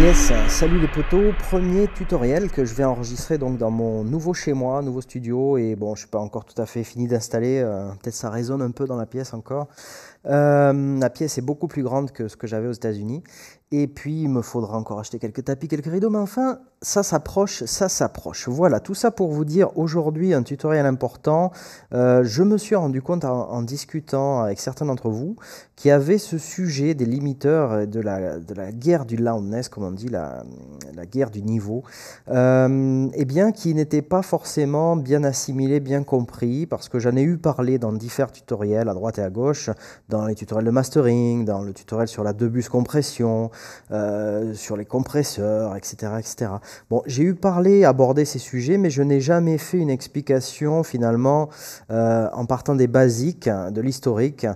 Yes, salut les potos, premier tutoriel que je vais enregistrer donc dans mon nouveau chez moi, nouveau studio, et bon je suis pas encore tout à fait fini d'installer, peut-être ça résonne un peu dans la pièce encore. La pièce est beaucoup plus grande que ce que j'avais aux États-Unis. Et puis, il me faudra encore acheter quelques tapis, quelques rideaux. Mais enfin, ça s'approche, ça s'approche. Voilà, tout ça pour vous dire aujourd'hui un tutoriel important. Je me suis rendu compte en discutant avec certains d'entre vous qui avaient ce sujet des limiteurs de la guerre du loudness, comme on dit, la guerre du niveau, eh bien, qui n'était pas forcément bien assimilé, bien compris, parce que j'en ai eu parlé dans différents tutoriels à droite et à gauche, dans les tutoriels de mastering, dans le tutoriel sur la 2 bus compression, sur les compresseurs, etc., etc. Bon, j'ai eu abordé ces sujets, mais je n'ai jamais fait une explication finalement en partant des basiques, de l'historique,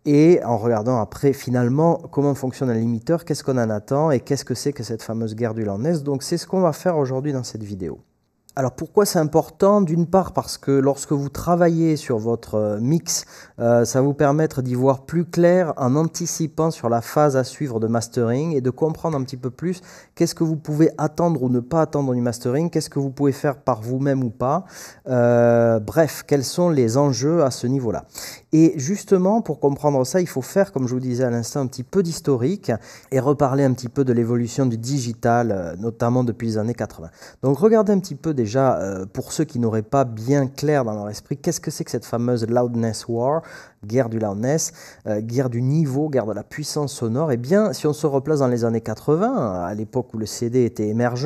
et en regardant après finalement comment fonctionne un limiteur, qu'est-ce qu'on en attend et qu'est-ce que c'est que cette fameuse guerre du loudness. Donc c'est ce qu'on va faire aujourd'hui dans cette vidéo. Alors pourquoi c'est important? D'une part parce que lorsque vous travaillez sur votre mix, ça va vous permettre d'y voir plus clair en anticipant sur la phase à suivre de mastering et de comprendre un petit peu plus qu'est-ce que vous pouvez attendre ou ne pas attendre du mastering, qu'est-ce que vous pouvez faire par vous-même ou pas. Bref, quels sont les enjeux à ce niveau-là. Et justement, pour comprendre ça, il faut faire, comme je vous disais à l'instant, un petit peu d'historique et reparler un petit peu de l'évolution du digital, notamment depuis les années 80. Donc regardez un petit peu déjà, pour ceux qui n'auraient pas bien clair dans leur esprit, qu'est-ce que c'est que cette fameuse loudness war, guerre du loudness, guerre du niveau, guerre de la puissance sonore. Eh bien, si on se replace dans les années 80, à l'époque où le CD était émergent,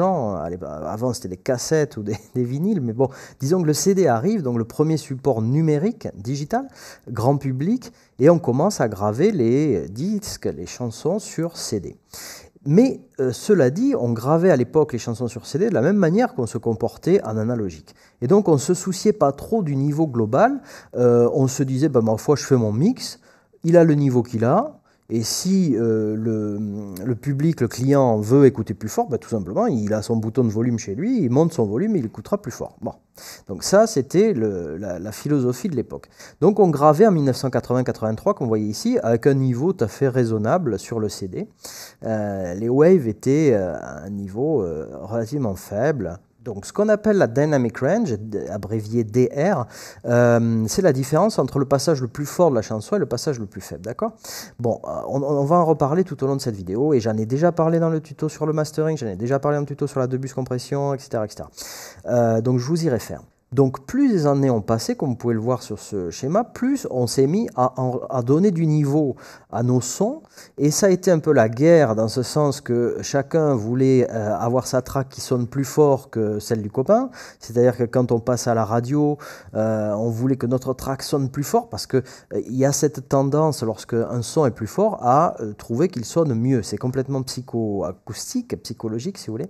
avant c'était des cassettes ou des vinyles, mais bon, disons que le CD arrive, donc le premier support numérique, digital, grand public, et on commence à graver les disques, les chansons sur CD. Mais cela dit, on gravait à l'époque les chansons sur CD de la même manière qu'on se comportait en analogique. Et donc on ne se souciait pas trop du niveau global, on se disait, bah, ma foi, je fais mon mix, il a le niveau qu'il a, et si le public, le client veut écouter plus fort, bah, tout simplement, il a son bouton de volume chez lui, il monte son volume et il écoutera plus fort. Bon. Donc ça, c'était la philosophie de l'époque. Donc on gravait en 1980-83, comme vous voyez ici, avec un niveau tout à fait raisonnable sur le CD. Les waves étaient à un niveau relativement faible. Donc ce qu'on appelle la dynamic range, abrévié DR, c'est la différence entre le passage le plus fort de la chanson et le passage le plus faible, d'accord? Bon, on va en reparler tout au long de cette vidéo, et j'en ai déjà parlé dans le tuto sur le mastering, j'en ai déjà parlé dans le tuto sur la 2 bus compression, etc. etc. Donc je vous y réfère. Donc plus les années ont passé, comme vous pouvez le voir sur ce schéma, plus on s'est mis à donner du niveau à nos sons, et ça a été un peu la guerre dans ce sens que chacun voulait avoir sa track qui sonne plus fort que celle du copain, c'est-à-dire que quand on passe à la radio, on voulait que notre track sonne plus fort parce que il y a cette tendance lorsque un son est plus fort à trouver qu'il sonne mieux. C'est complètement psychoacoustique, psychologique si vous voulez,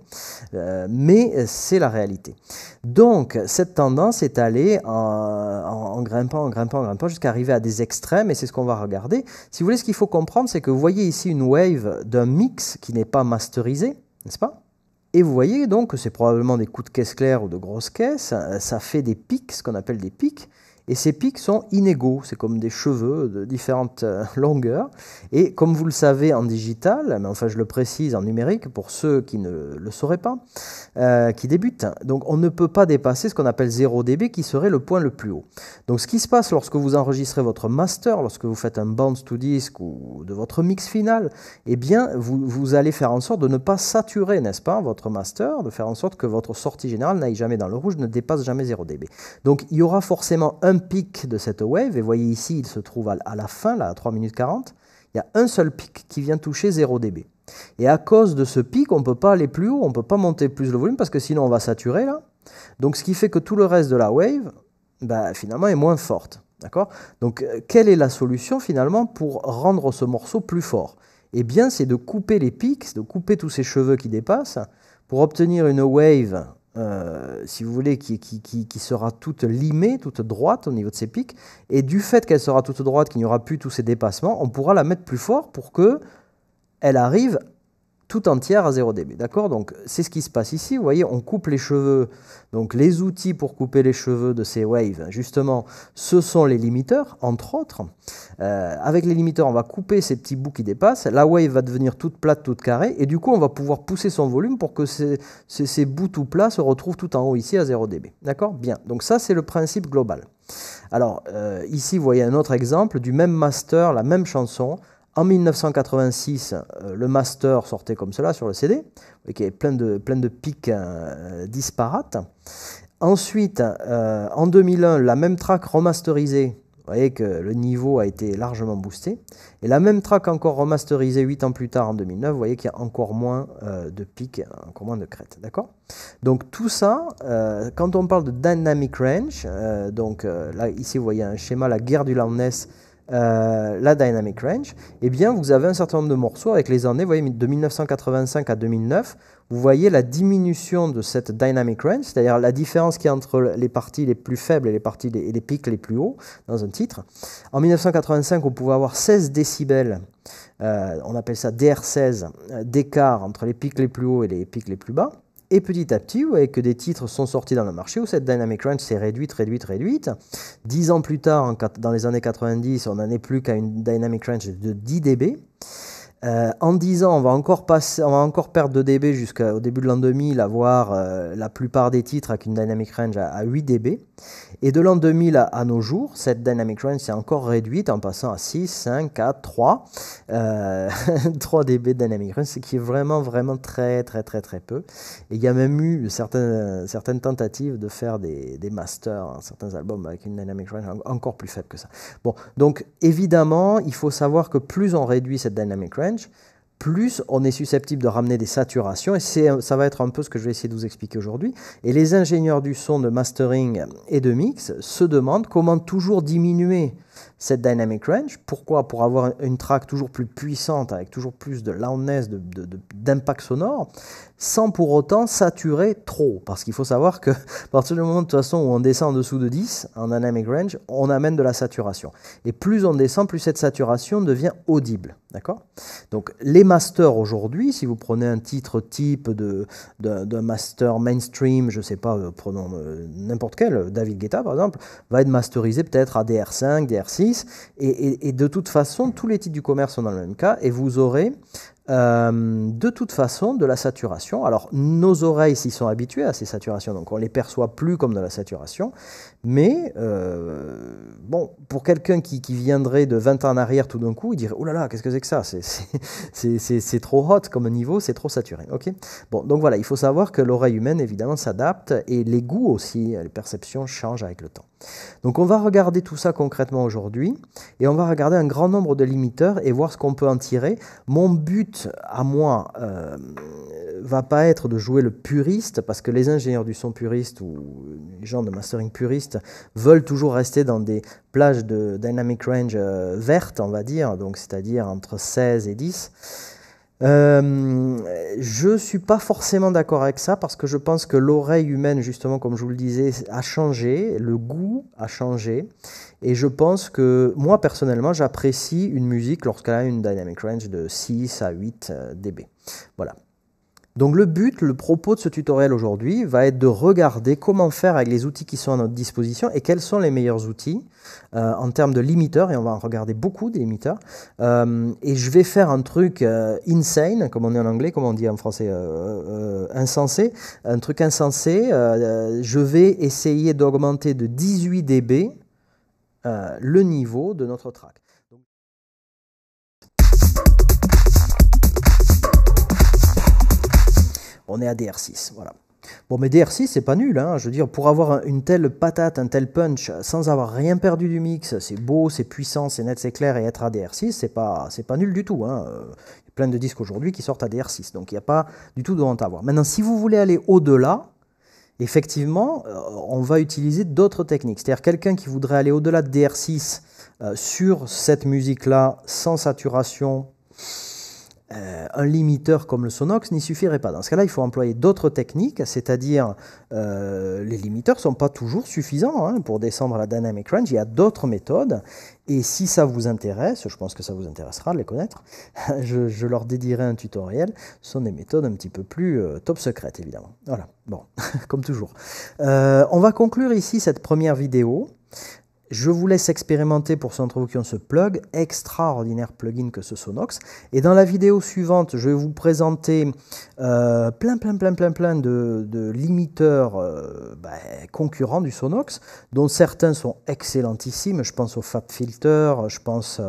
mais c'est la réalité. Donc cette tendance est allée en grimpant jusqu'à arriver à des extrêmes, et c'est ce qu'on va regarder. Si vous voulez, ce qu'il faut comprendre, c'est que vous voyez ici une wave d'un mix qui n'est pas masterisé, n'est-ce pas? Et vous voyez donc que c'est probablement des coups de caisse claire ou de grosses caisses, ça fait des pics, ce qu'on appelle des pics, et ces pics sont inégaux, c'est comme des cheveux de différentes longueurs, et comme vous le savez en digital, mais enfin je le précise en numérique pour ceux qui ne le sauraient pas, qui débutent, donc on ne peut pas dépasser ce qu'on appelle 0 dB qui serait le point le plus haut. Donc ce qui se passe lorsque vous enregistrez votre master, lorsque vous faites un bounce to disc ou de votre mix final, eh bien vous allez faire en sorte de ne pas saturer, n'est-ce pas, votre master, de faire en sorte que votre sortie générale n'aille jamais dans le rouge, ne dépasse jamais 0 dB. Donc il y aura forcément un pic de cette wave, et voyez ici, il se trouve à la fin, là, à 3 minutes 40, il y a un seul pic qui vient toucher 0 dB. Et à cause de ce pic, on ne peut pas aller plus haut, on ne peut pas monter plus le volume, parce que sinon on va saturer, là. Donc ce qui fait que tout le reste de la wave, bah, finalement, est moins forte. D'accord? Donc quelle est la solution, finalement, pour rendre ce morceau plus fort? Eh bien, c'est de couper les pics, de couper tous ces cheveux qui dépassent, pour obtenir une wave, si vous voulez, qui sera toute limée, toute droite au niveau de ses pics, et du fait qu'elle sera toute droite, qu'il n'y aura plus tous ces dépassements, on pourra la mettre plus fort pour qu'elle arrive tout entière à 0 dB. D'accord? Donc c'est ce qui se passe ici. Vous voyez, on coupe les cheveux. Donc les outils pour couper les cheveux de ces waves, justement, ce sont les limiteurs, entre autres. Avec les limiteurs, on va couper ces petits bouts qui dépassent. La wave va devenir toute plate, toute carrée. Et du coup, on va pouvoir pousser son volume pour que ces bouts tout plats se retrouvent tout en haut ici à 0 dB. D'accord? Bien. Donc ça, c'est le principe global. Alors, ici, vous voyez un autre exemple du même master, la même chanson. En 1986, le master sortait comme cela sur le CD, qui est plein de pics disparates. Ensuite, en 2001, la même track remasterisée, vous voyez que le niveau a été largement boosté. Et la même track encore remasterisée 8 ans plus tard, en 2009, vous voyez qu'il y a encore moins de pics, encore moins de crêtes. D'accord? Donc tout ça, quand on parle de dynamic range, là ici vous voyez un schéma, la guerre du loudness, la dynamic range, eh bien vous avez un certain nombre de morceaux avec les années, vous voyez de 1985 à 2009, vous voyez la diminution de cette dynamic range, c'est-à-dire la différence qu'il y a entre les parties les plus faibles et les pics les plus hauts dans un titre. En 1985, on pouvait avoir 16 décibels, on appelle ça DR16, d'écart entre les pics les plus hauts et les pics les plus bas. Et petit à petit, vous voyez que des titres sont sortis dans le marché où cette dynamic range s'est réduite. 10 ans plus tard, dans les années 90, on n'en est plus qu'à une dynamic range de 10 dB. En 10 ans, on va encore perdre 2 dB jusqu'au début de l'an 2000, avoir la plupart des titres avec une dynamic range à 8 dB. Et de l'an 2000 à nos jours, cette dynamic range s'est encore réduite en passant à 6, 5, 4, 3. 3 dB de dynamic range, ce qui est vraiment très peu. Et il y a même eu certaines tentatives de faire des masters, certains albums avec une dynamic range encore plus faible que ça. Bon, donc évidemment, il faut savoir que plus on réduit cette dynamic range, plus on est susceptible de ramener des saturations, et ça va être un peu ce que je vais essayer de vous expliquer aujourd'hui. Et les ingénieurs du son, de mastering et de mix se demandent comment toujours diminuer cette dynamic range. Pourquoi? Pour avoir une track toujours plus puissante, avec toujours plus de loudness, d'impact sonore, sans pour autant saturer trop. Parce qu'il faut savoir que à partir du moment de toute façon où on descend en dessous de 10 en dynamic range, on amène de la saturation. Et plus on descend, plus cette saturation devient audible. D'accord? Donc les masters aujourd'hui, si vous prenez un titre type d'un master mainstream, je ne sais pas, prenons n'importe quel, David Guetta par exemple, va être masterisé peut-être à DR5, DR6, et de toute façon, tous les titres du commerce sont dans le même cas, et vous aurez de toute façon de la saturation. Alors nos oreilles s'y sont habituées à ces saturations, donc on ne les perçoit plus comme de la saturation, mais bon, pour quelqu'un qui viendrait de 20 ans en arrière tout d'un coup, il dirait « Oh là là, qu'est-ce que c'est que ça? C'est trop hot comme niveau, c'est trop saturé. » Okay, bon, donc voilà, il faut savoir que l'oreille humaine évidemment s'adapte, et les goûts aussi, les perceptions changent avec le temps. Donc on va regarder tout ça concrètement aujourd'hui, et on va regarder un grand nombre de limiteurs et voir ce qu'on peut en tirer. Mon but à moi va pas être de jouer le puriste, parce que les ingénieurs du son puristes ou les gens de mastering puristes veulent toujours rester dans des plages de dynamic range vertes, on va dire, donc c'est-à-dire entre 16 et 10. Je suis pas forcément d'accord avec ça, parce que je pense que l'oreille humaine, justement, comme je vous le disais, a changé, le goût a changé, et je pense que moi personnellement j'apprécie une musique lorsqu'elle a une dynamic range de 6 à 8 dB. Voilà. Donc le but, le propos de ce tutoriel aujourd'hui va être de regarder comment faire avec les outils qui sont à notre disposition et quels sont les meilleurs outils en termes de limiteurs, et on va en regarder beaucoup des limiteurs. Et je vais faire un truc insane, comme on dit en anglais, comme on dit en français, insensé, un truc insensé. Je vais essayer d'augmenter de 18 dB le niveau de notre track. On est à DR6, voilà. Bon, mais DR6, c'est pas nul, hein. Je veux dire, pour avoir une telle patate, un tel punch, sans avoir rien perdu du mix, c'est beau, c'est puissant, c'est net, c'est clair, et être à DR6, c'est pas nul du tout, hein. Il y a plein de disques aujourd'hui qui sortent à DR6, donc il n'y a pas du tout de honte à avoir. Maintenant, si vous voulez aller au-delà, effectivement, on va utiliser d'autres techniques. C'est-à-dire quelqu'un qui voudrait aller au-delà de DR6 sur cette musique-là, sans saturation, un limiteur comme le Sonox n'y suffirait pas. Dans ce cas-là, il faut employer d'autres techniques, c'est-à-dire les limiteurs ne sont pas toujours suffisants hein, pour descendre la dynamic range. Il y a d'autres méthodes. Et si ça vous intéresse, je pense que ça vous intéressera de les connaître, je leur dédierai un tutoriel. Ce sont des méthodes un petit peu plus top secrètes, évidemment. Voilà, bon, comme toujours. On va conclure ici cette première vidéo. Je vous laisse expérimenter pour ceux d'entre vous qui ont ce plug, extraordinaire plugin que ce Sonox. Et dans la vidéo suivante, je vais vous présenter plein de limiteurs concurrents du Sonox, dont certains sont excellentissimes. Je pense au FabFilter, je pense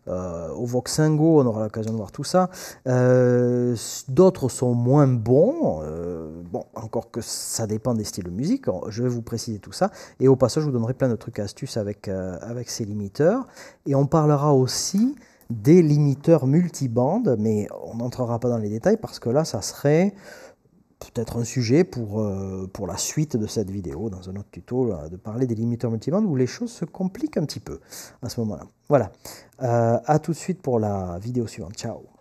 au Voxengo, on aura l'occasion de voir tout ça. D'autres sont moins bons, bon, encore que ça dépend des styles de musique, je vais vous préciser tout ça. Et au passage, je vous donnerai plein de trucs et astuces avec ces limiteurs. Et on parlera aussi des limiteurs multibandes, mais on n'entrera pas dans les détails parce que là, ça serait peut-être un sujet pour la suite de cette vidéo, dans un autre tuto, là, de parler des limiteurs multibandes où les choses se compliquent un petit peu à ce moment-là. Voilà, à tout de suite pour la vidéo suivante. Ciao.